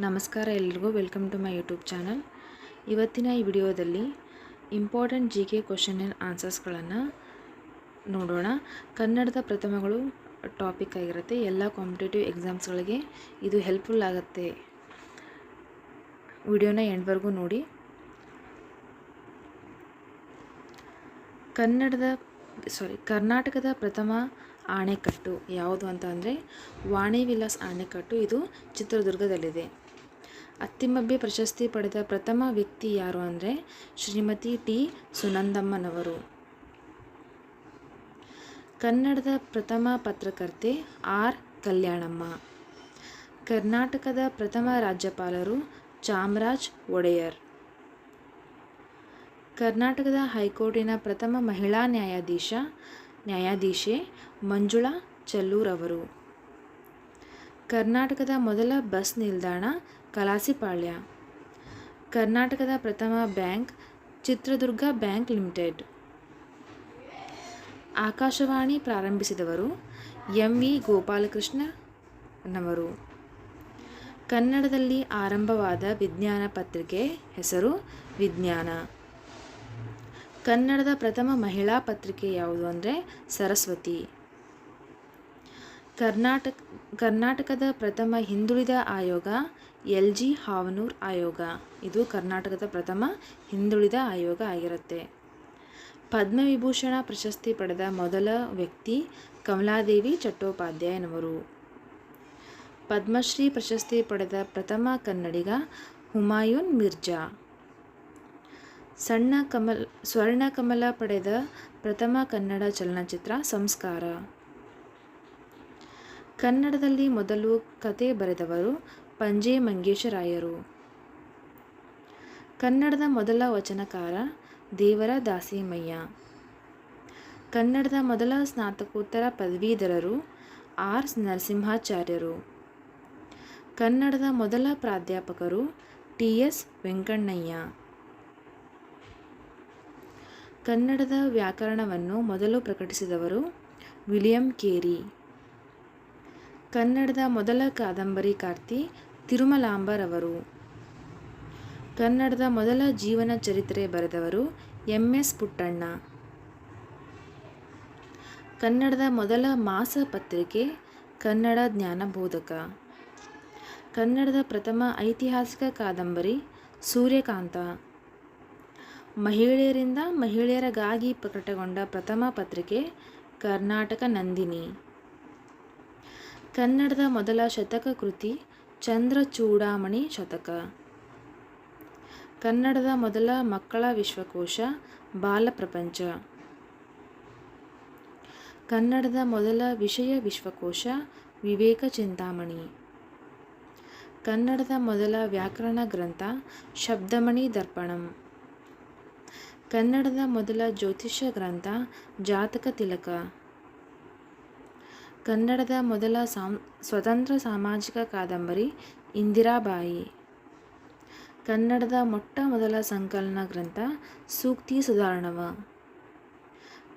ನಮಸ್ಕಾರ ಎಲ್ಲರಿಗೂ, welcome to my YouTube channel. ಇವತ್ತಿನ ಈ ವಿಡಿಯೋದಲ್ಲಿ ಇಂಪಾರ್ಟೆಂಟ್ GK ಕ್ವೆಶ್ಚನ್ ಆ್ಯಂಡ್ ಆನ್ಸರ್ಸ್ಗಳನ್ನು ನೋಡೋಣ. ಕನ್ನಡದ ಪ್ರಥಮಗಳು ಟಾಪಿಕ್ ಆಗಿರುತ್ತೆ. ಎಲ್ಲ ಕಾಂಪಿಟೇಟಿವ್ ಎಕ್ಸಾಮ್ಸ್ಗಳಿಗೆ ಇದು ಹೆಲ್ಪ್ಫುಲ್ ಆಗುತ್ತೆ. ವಿಡಿಯೋನ ಎಂಡ್ವರೆಗೂ ನೋಡಿ. ಕರ್ನಾಟಕದ ಪ್ರಥಮ ಆಣೆಕಟ್ಟು ಯಾವುದು ಅಂತ ಅಂದರೆ ವಾಣಿ ವಿಲಾಸ್ ಆಣೆಕಟ್ಟು. ಇದು ಚಿತ್ರದುರ್ಗದಲ್ಲಿದೆ. ಅತ್ತಿಮಬ್ಬೆ ಪ್ರಶಸ್ತಿ ಪಡೆದ ಪ್ರಥಮ ವ್ಯಕ್ತಿ ಯಾರು ಅಂದರೆ ಶ್ರೀಮತಿ ಟಿ ಸುನಂದಮ್ಮನವರು. ಕನ್ನಡದ ಪ್ರಥಮ ಪತ್ರಕರ್ತೆ ಆರ್ ಕಲ್ಯಾಣಮ್ಮ. ಕರ್ನಾಟಕದ ಪ್ರಥಮ ರಾಜ್ಯಪಾಲರು ಚಾಮರಾಜ ಒಡೆಯರ್. ಕರ್ನಾಟಕದ ಹೈಕೋರ್ಟಿನ ಪ್ರಥಮ ಮಹಿಳಾ ನ್ಯಾಯಾಧೀಶೆ ಮಂಜುಳಾ ಚಲ್ಲೂರ್ ಅವರು. ಕರ್ನಾಟಕದ ಮೊದಲ ಬಸ್ ನಿಲ್ದಾಣ ಕಲಾಸಿಪಾಳ್ಯ. ಕರ್ನಾಟಕದ ಪ್ರಥಮ bank Chitradurga bank limited. Akashvani ಪ್ರಾರಂಭಿಸಿದವರು MV ಗೋಪಾಲಕೃಷ್ಣನವರು. ಕನ್ನಡದಲ್ಲಿ ಆರಂಭವಾದ ವಿಜ್ಞಾನ ಪತ್ರಿಕೆ ಹೆಸರು ವಿಜ್ಞಾನ. ಕನ್ನಡದ ಪ್ರಥಮ ಮಹಿಳಾ ಪತ್ರಿಕೆ ಯಾವುದು ಅಂದರೆ ಸರಸ್ವತಿ. ಕರ್ನಾಟಕದ ಪ್ರಥಮ ಹಿಂದುಳಿದ ಆಯೋಗ LG ಹಾವನೂರ್ ಆಯೋಗ. ಇದು ಕರ್ನಾಟಕದ ಪ್ರಥಮ ಹಿಂದುಳಿದ ಆಯೋಗ ಆಗಿರುತ್ತೆ. ಪದ್ಮವಿಭೂಷಣ ಪ್ರಶಸ್ತಿ ಪಡೆದ ಮೊದಲ ವ್ಯಕ್ತಿ ಕಮಲಾದೇವಿ ಚಟ್ಟೋಪಾಧ್ಯಾಯನವರು. ಪದ್ಮಶ್ರೀ ಪ್ರಶಸ್ತಿ ಪಡೆದ ಪ್ರಥಮ ಕನ್ನಡಿಗ ಹುಮಾಯೂನ್ ಮಿರ್ಜಾ. ಸ್ವರ್ಣಕಮಲ ಪಡೆದ ಪ್ರಥಮ ಕನ್ನಡ ಚಲನಚಿತ್ರ ಸಂಸ್ಕಾರ. ಕನ್ನಡದಲ್ಲಿ ಮೊದಲು ಕತೆ ಬರೆದವರು ಪಂಜೆ ಮಂಗೇಶರಾಯರು. ಕನ್ನಡದ ಮೊದಲ ವಚನಕಾರ ದೇವರ ದಾಸಿಮಯ್ಯ. ಕನ್ನಡದ ಮೊದಲ ಸ್ನಾತಕೋತ್ತರ ಪದವೀಧರರು R ನರಸಿಂಹಾಚಾರ್ಯರು. ಕನ್ನಡದ ಮೊದಲ ಪ್ರಾಧ್ಯಾಪಕರು TS ವೆಂಕಣ್ಣಯ್ಯ. ಕನ್ನಡದ ವ್ಯಾಕರಣವನ್ನು ಮೊದಲು ಪ್ರಕಟಿಸಿದವರು ವಿಲಿಯಂ ಕೇರಿ. ಕನ್ನಡದ ಮೊದಲ ಕಾದಂಬರಿಕಾರ್ತಿ ತಿರುಮಲಾಂಬರವರು. ಕನ್ನಡದ ಮೊದಲ ಜೀವನ ಚರಿತ್ರೆ ಬರೆದವರು MS ಪುಟ್ಟಣ್ಣ. ಕನ್ನಡದ ಮೊದಲ ಮಾಸ ಪತ್ರಿಕೆ ಕನ್ನಡ ಜ್ಞಾನಬೋಧಕ. ಕನ್ನಡದ ಪ್ರಥಮ ಐತಿಹಾಸಿಕ ಕಾದಂಬರಿ ಸೂರ್ಯಕಾಂತ. ಮಹಿಳೆಯರಿಂದ ಮಹಿಳೆಯರಿಗಾಗಿ ಪ್ರಕಟಗೊಂಡ ಪ್ರಥಮ ಪತ್ರಿಕೆ ಕರ್ನಾಟಕ ನಂದಿನಿ. ಕನ್ನಡದ ಮೊದಲ ಶತಕ ಕೃತಿ ಚಂದ್ರಚೂಡಾಮಣಿ ಶತಕ. ಕನ್ನಡದ ಮೊದಲ ಮಕ್ಕಳ ವಿಶ್ವಕೋಶ ಬಾಲಪ್ರಪಂಚ. ಕನ್ನಡದ ಮೊದಲ ವಿಷಯ ವಿಶ್ವಕೋಶ ವಿವೇಕ ಚಿಂತಾಮಣಿ. ಕನ್ನಡದ ಮೊದಲ ವ್ಯಾಕರಣ ಗ್ರಂಥ ಶಬ್ದಮಣಿ ದರ್ಪಣಂ. ಕನ್ನಡದ ಮೊದಲ ಜ್ಯೋತಿಷ್ಯ ಗ್ರಂಥ ಜಾತಕ ತಿಲಕ. ಕನ್ನಡದ ಮೊದಲ ಸ್ವತಂತ್ರ ಸಾಮಾಜಿಕ ಕಾದಂಬರಿ ಇಂದಿರಾಬಾಯಿ. ಕನ್ನಡದ ಮೊಟ್ಟ ಮೊದಲ ಸಂಕಲನ ಗ್ರಂಥ ಸೂಕ್ತಿ ಸುಧಾರಣವ.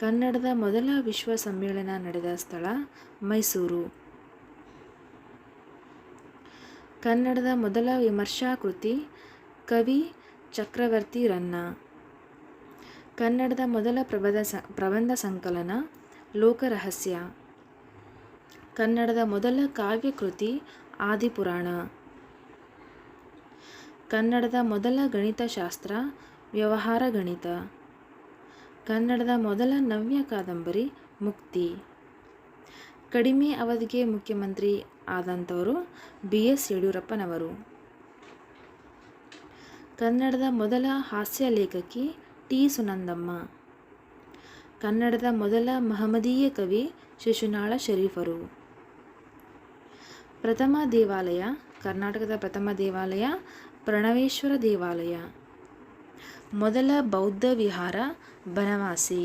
ಕನ್ನಡದ ಮೊದಲ ವಿಶ್ವ ಸಮ್ಮೇಳನ ನಡೆದ ಸ್ಥಳ ಮೈಸೂರು. ಕನ್ನಡದ ಮೊದಲ ವಿಮರ್ಶಾ ಕೃತಿ ಕವಿ ಚಕ್ರವರ್ತಿ ರನ್ನ. ಕನ್ನಡದ ಮೊದಲ ಪ್ರಬಂಧ ಸಂಕಲನ ಲೋಕರಹಸ್ಯ. ಕನ್ನಡದ ಮೊದಲ ಕಾವ್ಯ ಕೃತಿ ಆದಿಪುರಾಣ. ಕನ್ನಡದ ಮೊದಲ ಗಣಿತಶಾಸ್ತ್ರ ವ್ಯವಹಾರ ಗಣಿತ. ಕನ್ನಡದ ಮೊದಲ ನವ್ಯ ಕಾದಂಬರಿ ಮುಕ್ತಿ. ಕಡಿಮೆ ಅವಧಿಗೆ ಮುಖ್ಯಮಂತ್ರಿ ಆದಂಥವರು BS ಯಡಿಯೂರಪ್ಪನವರು. ಕನ್ನಡದ ಮೊದಲ ಹಾಸ್ಯ ಲೇಖಕಿ ಟಿ ಸುನಂದಮ್ಮ. ಕನ್ನಡದ ಮೊದಲ ಮಹಮದೀಯ ಕವಿ ಶಿಶುನಾಳ ಶರೀಫರು. ಪ್ರಥಮ ದೇವಾಲಯ ಕರ್ನಾಟಕದ ಪ್ರಥಮ ದೇವಾಲಯ ಪ್ರಣವೇಶ್ವರ ದೇವಾಲಯ. ಮೊದಲ ಬೌದ್ಧ ವಿಹಾರ ಬನವಾಸಿ.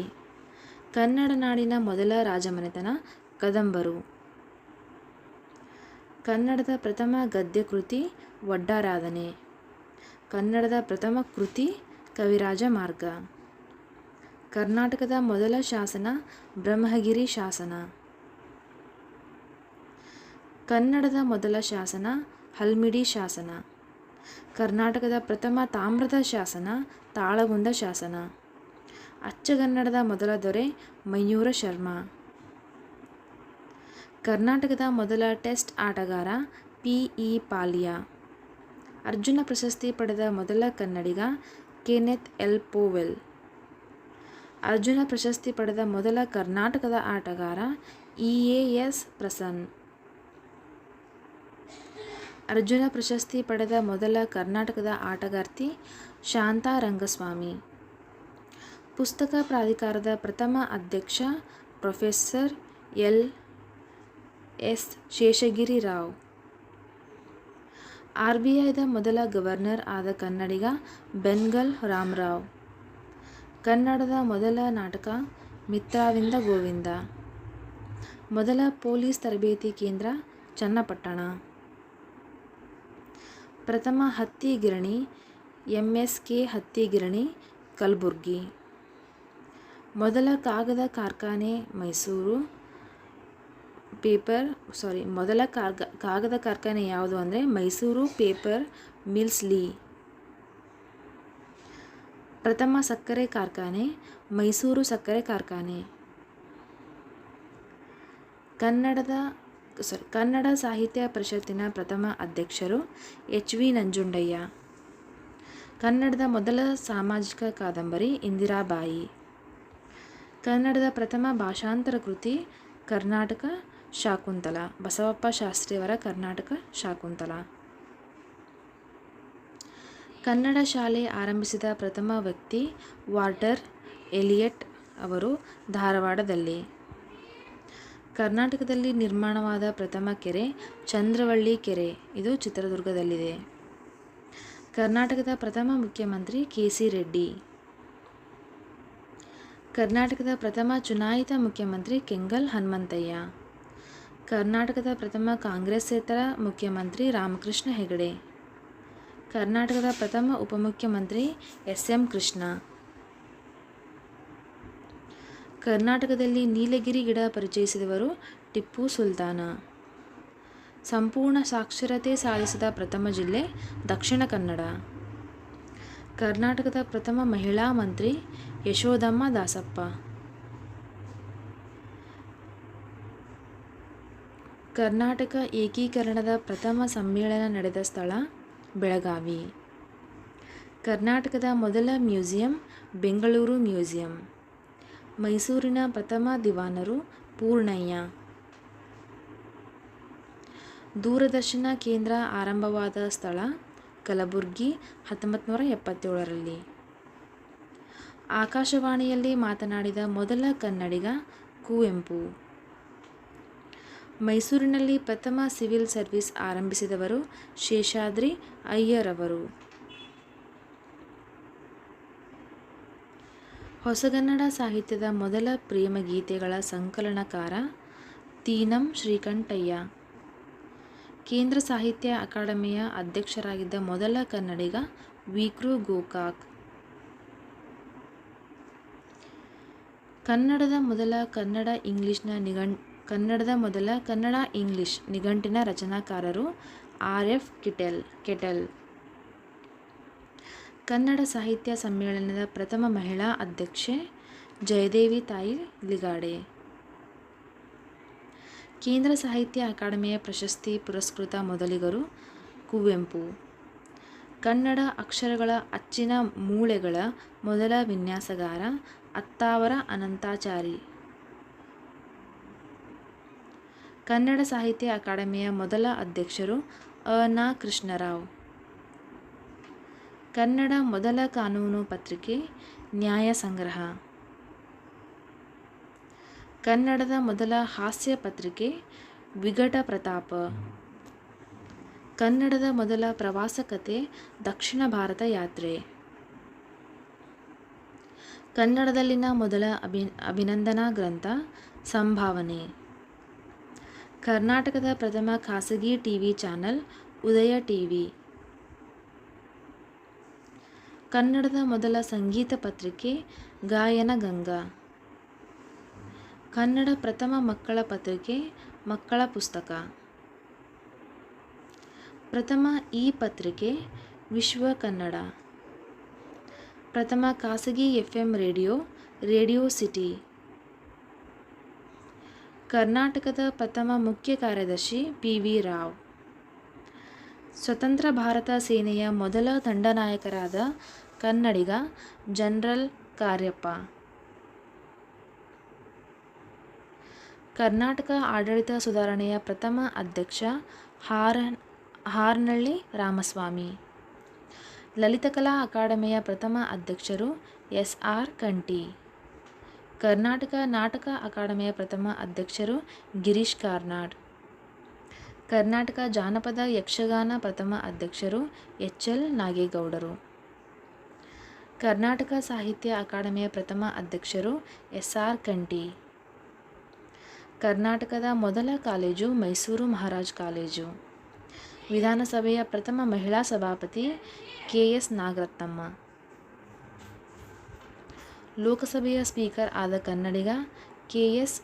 ಕನ್ನಡ ನಾಡಿನ ಮೊದಲ ರಾಜಮನೆತನ ಕದಂಬರು. ಕನ್ನಡದ ಪ್ರಥಮ ಗದ್ಯ ಕೃತಿ ಒಡ್ಡಾರಾಧನೆ. ಕನ್ನಡದ ಪ್ರಥಮ ಕೃತಿ ಕವಿರಾಜ ಮಾರ್ಗ. ಕರ್ನಾಟಕದ ಮೊದಲ ಶಾಸನ ಬ್ರಹ್ಮಗಿರಿ ಶಾಸನ. ಕನ್ನಡದ ಮೊದಲ ಶಾಸನ ಹಲ್ಮಿಡಿ ಶಾಸನ. ಕರ್ನಾಟಕದ ಪ್ರಥಮ ತಾಮ್ರದ ಶಾಸನ ತಾಳಗುಂದ ಶಾಸನ. ಅಚ್ಚಗನ್ನಡದ ಮೊದಲ ದೊರೆ ಮಯೂರ ಶರ್ಮ. ಕರ್ನಾಟಕದ ಮೊದಲ ಟೆಸ್ಟ್ ಆಟಗಾರ P.E. ಪಾಲಿಯ. ಅರ್ಜುನ ಪ್ರಶಸ್ತಿ ಪಡೆದ ಮೊದಲ ಕನ್ನಡಿಗ ಕೆನೆತ್ ಎಲ್ ಪೋವೆಲ್. ಅರ್ಜುನ ಪ್ರಶಸ್ತಿ ಪಡೆದ ಮೊದಲ ಕರ್ನಾಟಕದ ಆಟಗಾರ E.A.S. ಪ್ರಸನ್. ಅರ್ಜುನ ಪ್ರಶಸ್ತಿ ಪಡೆದ ಮೊದಲ ಕರ್ನಾಟಕದ ಆಟಗಾರ್ತಿ ಶಾಂತಾ ರಂಗಸ್ವಾಮಿ. ಪುಸ್ತಕ ಪ್ರಾಧಿಕಾರದ ಪ್ರಥಮ ಅಧ್ಯಕ್ಷ ಪ್ರೊಫೆಸರ್ L.S. ಶೇಷಗಿರಿ ರಾವ್. RBIದ ಮೊದಲ ಗವರ್ನರ್ ಆದ ಕನ್ನಡಿಗ ಬೆನ್ಗಲ್ ರಾಮರಾವ್. ಕನ್ನಡದ ಮೊದಲ ನಾಟಕ ಮಿತ್ರವಿಂದ ಗೋವಿಂದ. ಮೊದಲ ಪೊಲೀಸ್ ತರಬೇತಿ ಕೇಂದ್ರ ಚನ್ನಪಟ್ಟಣ. ಪ್ರಥಮ ಹತ್ತಿ ಗಿರಣಿ MSK ಹತ್ತಿ ಗಿರಣಿ ಕಲಬುರ್ಗಿ. ಮೊದಲ ಕಾಗದ ಕಾರ್ಖಾನೆ ಮೈಸೂರು ಮೊದಲ ಕಾಗದ ಕಾರ್ಖಾನೆ ಯಾವುದು ಅಂದರೆ ಮೈಸೂರು ಪೇಪರ್ ಮಿಲ್ಸ್ ಲಿ. ಪ್ರಥಮ ಸಕ್ಕರೆ ಕಾರ್ಖಾನೆ ಮೈಸೂರು ಸಕ್ಕರೆ ಕಾರ್ಖಾನೆ. ಕನ್ನಡ ಸಾಹಿತ್ಯ ಪರಿಷತ್ತಿನ ಪ್ರಥಮ ಅಧ್ಯಕ್ಷರು H.V. ನಂಜುಂಡಯ್ಯ. ಕನ್ನಡದ ಮೊದಲ ಸಾಮಾಜಿಕ ಕಾದಂಬರಿ ಇಂದಿರಾಬಾಯಿ. ಕನ್ನಡದ ಪ್ರಥಮ ಭಾಷಾಂತರ ಕೃತಿ ಕರ್ನಾಟಕ ಶಾಕುಂತಲ ಬಸವಪ್ಪ ಶಾಸ್ತ್ರಿಯವರ ಕರ್ನಾಟಕ ಶಾಕುಂತಲ. ಕನ್ನಡ ಶಾಲೆ ಆರಂಭಿಸಿದ ಪ್ರಥಮ ವ್ಯಕ್ತಿ ವಾಲ್ಟರ್ ಎಲಿಯಟ್ ಅವರು ಧಾರವಾಡದಲ್ಲಿ. ಕರ್ನಾಟಕದಲ್ಲಿ ನಿರ್ಮಾಣವಾದ ಪ್ರಥಮ ಕೆರೆ ಚಂದ್ರವಳ್ಳಿ ಕೆರೆ, ಇದು ಚಿತ್ರದುರ್ಗದಲ್ಲಿದೆ. ಕರ್ನಾಟಕದ ಪ್ರಥಮ ಮುಖ್ಯಮಂತ್ರಿ K.C. ರೆಡ್ಡಿ. ಕರ್ನಾಟಕದ ಪ್ರಥಮ ಚುನಾಯಿತ ಮುಖ್ಯಮಂತ್ರಿ ಕೆಂಗಲ್ ಹನುಮಂತಯ್ಯ. ಕರ್ನಾಟಕದ ಪ್ರಥಮ ಕಾಂಗ್ರೆಸ್ಸೇತರ ಮುಖ್ಯಮಂತ್ರಿ ರಾಮಕೃಷ್ಣ ಹೆಗಡೆ. ಕರ್ನಾಟಕದ ಪ್ರಥಮ ಉಪಮುಖ್ಯಮಂತ್ರಿ S.M. ಕೃಷ್ಣ. ಕರ್ನಾಟಕದಲ್ಲಿ ನೀಲಗಿರಿ ಗಿಡ ಪರಿಚಯಿಸಿದವರು ಟಿಪ್ಪು ಸುಲ್ತಾನ. ಸಂಪೂರ್ಣ ಸಾಕ್ಷರತೆ ಸಾಧಿಸಿದ ಪ್ರಥಮ ಜಿಲ್ಲೆ ದಕ್ಷಿಣ ಕನ್ನಡ. ಕರ್ನಾಟಕದ ಪ್ರಥಮ ಮಹಿಳಾ ಮಂತ್ರಿ ಯಶೋದಮ್ಮ ದಾಸಪ್ಪ. ಕರ್ನಾಟಕ ಏಕೀಕರಣದ ಪ್ರಥಮ ಸಮ್ಮೇಳನ ನಡೆದ ಸ್ಥಳ ಬೆಳಗಾವಿ. ಕರ್ನಾಟಕದ ಮೊದಲ ಮ್ಯೂಸಿಯಂ ಬೆಂಗಳೂರು ಮ್ಯೂಸಿಯಂ. ಮೈಸೂರಿನ ಪ್ರಥಮ ದಿವಾನರು ಪೂರ್ಣಯ್ಯ. ದೂರದರ್ಶನ ಕೇಂದ್ರ ಆರಂಭವಾದ ಸ್ಥಳ ಕಲಬುರ್ಗಿ 1977ರಲ್ಲಿ. ಆಕಾಶವಾಣಿಯಲ್ಲಿ ಮಾತನಾಡಿದ ಮೊದಲ ಕನ್ನಡಿಗ ಕುವೆಂಪು. ಮೈಸೂರಿನಲ್ಲಿ ಪ್ರಥಮ ಸಿವಿಲ್ ಸರ್ವಿಸ್ ಆರಂಭಿಸಿದವರು ಶೇಷಾದ್ರಿ ಅಯ್ಯರ್ ಅವರು. ಹೊಸಗನ್ನಡ ಸಾಹಿತ್ಯದ ಮೊದಲ ಪ್ರೇಮಗೀತೆಗಳ ಸಂಕಲನಕಾರ ತೀನಂ ಶ್ರೀಕಂಠಯ್ಯ. ಕೇಂದ್ರ ಸಾಹಿತ್ಯ ಅಕಾಡೆಮಿಯ ಅಧ್ಯಕ್ಷರಾಗಿದ್ದ ಮೊದಲ ಕನ್ನಡಿಗ ವಿ.ಕೃ. ಗೋಕಾಕ್. ಕನ್ನಡದ ಮೊದಲ ಕನ್ನಡ ಇಂಗ್ಲಿಷ್ ನಿಘಂಟಿನ ರಚನಾಕಾರರು R.F. ಕೆಟಲ್. ಕನ್ನಡ ಸಾಹಿತ್ಯ ಸಮ್ಮೇಳನದ ಪ್ರಥಮ ಮಹಿಳಾ ಅಧ್ಯಕ್ಷೆ ಜಯದೇವಿ ತಾಯಿ ಲಿಗಾಡೆ. ಕೇಂದ್ರ ಸಾಹಿತ್ಯ ಅಕಾಡೆಮಿಯ ಪ್ರಶಸ್ತಿ ಪುರಸ್ಕೃತ ಮೊದಲಿಗರು ಕುವೆಂಪು. ಕನ್ನಡ ಅಕ್ಷರಗಳ ಅಚ್ಚಿನ ಮೂಳೆಗಳ ಮೊದಲ ವಿನ್ಯಾಸಗಾರ ಅತ್ತಾವರ ಅನಂತಾಚಾರಿ. ಕನ್ನಡ ಸಾಹಿತ್ಯ ಅಕಾಡೆಮಿಯ ಮೊದಲ ಅಧ್ಯಕ್ಷರು ಅ.ನ. ಕೃಷ್ಣರಾವ್. ಕನ್ನಡ ಮೊದಲ ಕಾನೂನು ಪತ್ರಿಕೆ ನ್ಯಾಯ ಸಂಗ್ರಹ. ಕನ್ನಡದ ಮೊದಲ ಹಾಸ್ಯ ಪತ್ರಿಕೆ ವಿಘಟ ಪ್ರತಾಪ. ಕನ್ನಡದ ಮೊದಲ ಪ್ರವಾಸ ಕಥೆ ದಕ್ಷಿಣ ಭಾರತ ಯಾತ್ರೆ. ಕನ್ನಡದಲ್ಲಿನ ಮೊದಲ ಅಭಿನಂದನಾ ಗ್ರಂಥ ಸಂಭಾವನೆ. ಕರ್ನಾಟಕದ ಪ್ರಥಮ ಖಾಸಗಿ ಟಿವಿ ಚಾನಲ್ ಉದಯ ಟಿವಿ. ಕನ್ನಡದ ಮೊದಲ ಸಂಗೀತ ಪತ್ರಿಕೆ ಗಾಯನ ಗಂಗಾ. ಕನ್ನಡ ಪ್ರಥಮ ಮಕ್ಕಳ ಪತ್ರಿಕೆ ಮಕ್ಕಳ ಪುಸ್ತಕ. ಪ್ರಥಮ ಇ ಪತ್ರಿಕೆ ವಿಶ್ವ ಕನ್ನಡ. ಪ್ರಥಮ ಖಾಸಗಿ FM ರೇಡಿಯೋ ರೇಡಿಯೋ ಸಿಟಿ. ಕರ್ನಾಟಕದ ಪ್ರಥಮ ಮುಖ್ಯ ಕಾರ್ಯದರ್ಶಿ PV ರಾವ್. ಸ್ವತಂತ್ರ ಭಾರತ ಸೇನೆಯ ಮೊದಲ ದಂಡನಾಯಕರಾದ ಕನ್ನಡಿಗ ಜನರಲ್ ಕಾರ್ಯಪ್ಪ. ಕರ್ನಾಟಕ ಆಡಳಿತ ಸುಧಾರಣೆಯ ಪ್ರಥಮ ಅಧ್ಯಕ್ಷ ಹಾರ್ನಳ್ಳಿ ರಾಮಸ್ವಾಮಿ. ಲಲಿತಕಲಾ ಅಕಾಡೆಮಿಯ ಪ್ರಥಮ ಅಧ್ಯಕ್ಷರು SR ಕಂಠಿ. ಕರ್ನಾಟಕ ನಾಟಕ ಅಕಾಡೆಮಿಯ ಪ್ರಥಮ ಅಧ್ಯಕ್ಷರು ಗಿರೀಶ್ ಕಾರ್ನಾಡ್. ಕರ್ನಾಟಕ ಜಾನಪದ ಯಕ್ಷಗಾನ ಪ್ರಥಮ ಅಧ್ಯಕ್ಷರು HL ನಾಗೇಗೌಡರು. ಕರ್ನಾಟಕ ಸಾಹಿತ್ಯ ಅಕಾಡೆಮಿಯ ಪ್ರಥಮ ಅಧ್ಯಕ್ಷರು SR ಕಂಠಿ. ಕರ್ನಾಟಕದ ಮೊದಲ ಕಾಲೇಜು ಮೈಸೂರು ಮಹಾರಾಜ್ ಕಾಲೇಜು. ವಿಧಾನಸಭೆಯ ಪ್ರಥಮ ಮಹಿಳಾ ಸಭಾಪತಿ KS ನಾಗರತ್ನಮ್ಮ. ಲೋಕಸಭೆಯ ಸ್ಪೀಕರ್ ಆದ ಕನ್ನಡಿಗ KS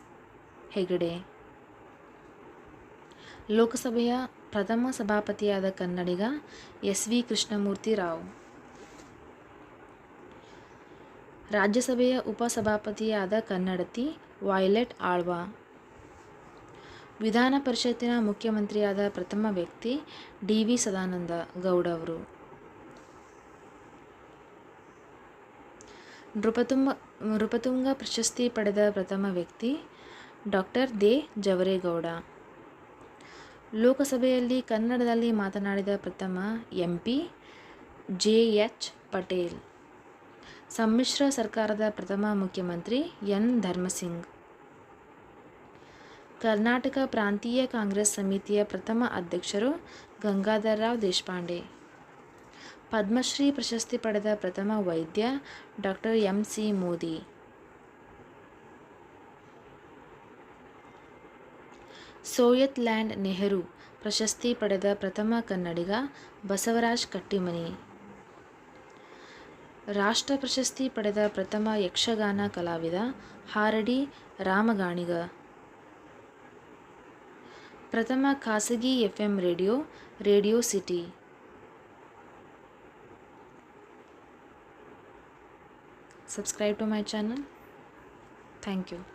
ಹೆಗಡೆ. ಲೋಕಸಭೆಯ ಪ್ರಥಮ ಸಭಾಪತಿಯಾದ ಕನ್ನಡಿಗ SV ಕೃಷ್ಣಮೂರ್ತಿ ರಾವ್. ರಾಜ್ಯಸಭೆಯ ಉಪಸಭಾಪತಿಯಾದ ಕನ್ನಡತಿ ವೈಲೆಟ್ ಆಳ್ವಾ. ವಿಧಾನ ಪರಿಷತ್ತಿನ ಮುಖ್ಯಮಂತ್ರಿಯಾದ ಪ್ರಥಮ ವ್ಯಕ್ತಿ DV ಸದಾನಂದ ಗೌಡ ಅವರು. ನೃಪತುಂಗ ಪ್ರಶಸ್ತಿ ಪಡೆದ ಪ್ರಥಮ ವ್ಯಕ್ತಿ ಡಾಕ್ಟರ್ ದೇ ಜವರೇಗೌಡ. ಲೋಕಸಭೆಯಲ್ಲಿ ಕನ್ನಡದಲ್ಲಿ ಮಾತನಾಡಿದ ಪ್ರಥಮ MP JH ಪಟೇಲ್. ಸಮ್ಮಿಶ್ರ ಸರ್ಕಾರದ ಪ್ರಥಮ ಮುಖ್ಯಮಂತ್ರಿ N ಧರ್ಮಸಿಂಗ್. ಕರ್ನಾಟಕ ಪ್ರಾಂತೀಯ ಕಾಂಗ್ರೆಸ್ ಸಮಿತಿಯ ಪ್ರಥಮ ಅಧ್ಯಕ್ಷರು ಗಂಗಾಧರರಾವ್ ದೇಶಪಾಂಡೆ. ಪದ್ಮಶ್ರೀ ಪ್ರಶಸ್ತಿ ಪಡೆದ ಪ್ರಥಮ ವೈದ್ಯ doctor MC Modi. Soviet land Nehru ಪ್ರಶಸ್ತಿ ಪಡೆದ ಪ್ರಥಮ ಕನ್ನಡಿಗ ಬಸವರಾಜ್ ಕಟ್ಟಿಮನಿ. ರಾಷ್ಟ್ರ ಪ್ರಶಸ್ತಿ ಪಡೆದ ಪ್ರಥಮ ಯಕ್ಷಗಾನ ಕಲಾವಿದ ಹಾರಡಿ ರಾಮಗಾಣಿಗ. ಪ್ರಥಮ ಖಾಸಗಿ FM radio radio city. Subscribe to my channel. Thank you.